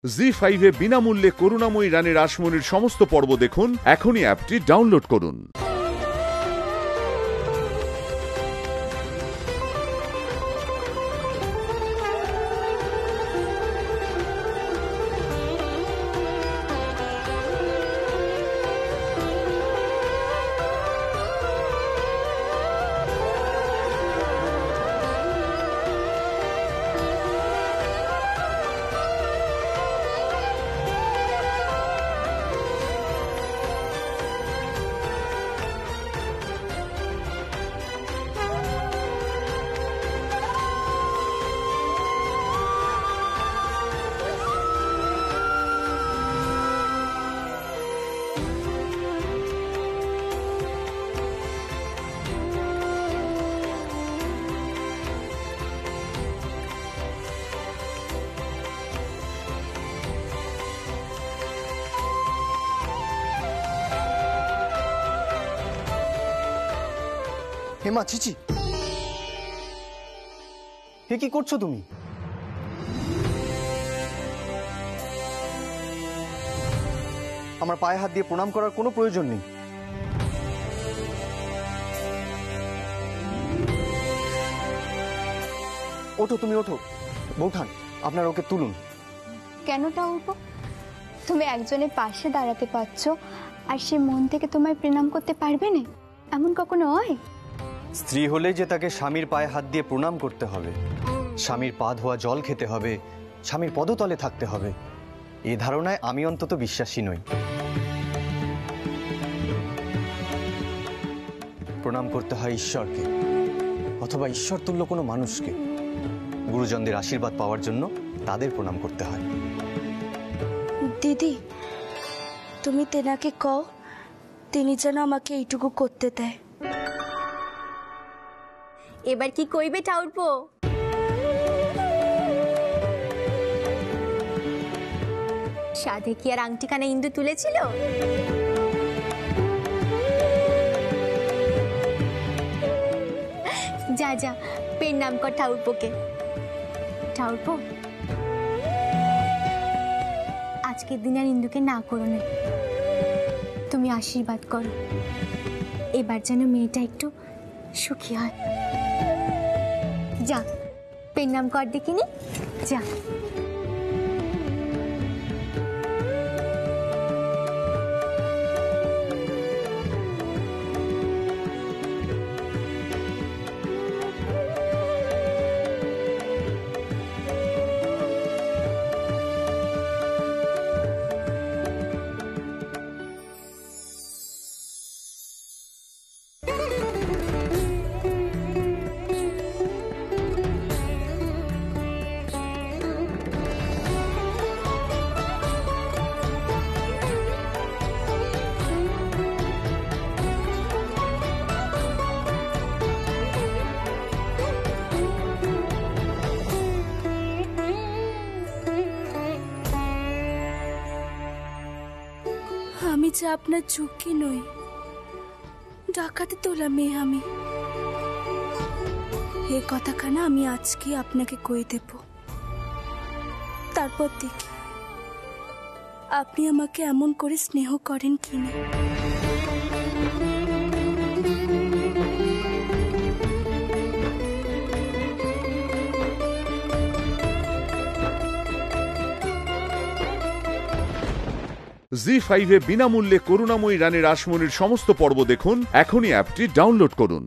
জি5 বিনামূল্যে করুণাময়ী রানী রাসমণির সমস্ত পর্ব দেখুন। এখনই অ্যাপটি ডাউনলোড করুন। হেমা, চিচি, হে কি করছো তুমি? আমার পায়ে হাত দিয়ে প্রণাম করার কোনো প্রয়োজন নেই। ওঠো, তুমি ওঠো। বৌঠান, আপনার ওকে তুলুন। কেন টাউবো? তুমি একজনের পাশে দাঁড়াতে পারছো আর সে মন থেকে তোমায় প্রণাম করতে পারবে না, এমন কখনো হয়? স্ত্রী হলে যে তাকে স্বামীর পায়ে হাত দিয়ে প্রণাম করতে হবে, স্বামীর পা ধোয়া জল খেতে হবে, স্বামীর পদতলে থাকতে হবে, এই ধারণায় আমি অন্তত বিশ্বাসী নই। প্রণাম করতে হয় ঈশ্বরকে, অথবা ঈশ্বর তুল্য কোনো মানুষকে। গুরুজনদের আশীর্বাদ পাওয়ার জন্য তাদের প্রণাম করতে হয়। দিদি, তুমি তেনাকে কও তিনি যেন আমাকে এইটুকু করতে দেয়। এবার কি কইবে ঠাউরপো? সাধে কি আর আংটিখানা ইন্দু তুলেছিল? যা যা, পেন নাম কর ঠাউরপোকে। ঠাউরপো, আজকের দিন আর ইন্দুকে না করো না, তুমি আশীর্বাদ করো এবার যেন মেয়েটা একটু সুখী হয়। যা, পেন নাম কর দেখিনি, যা। আমি যে আপনার চোখে নই, ডাকাতে তোলা মেয়ে আমি। এই কথাখানা আমি আজকে আপনাকে কয়ে দেব, তারপর দেখি আপনি আমাকে এমন করে স্নেহ করেন কিনা। জি5 বিনামূল্যে করুণাময়ী রানী রাসমণির সমস্ত পর্ব দেখুন। এখনই অ্যাপটি ডাউনলোড করুন।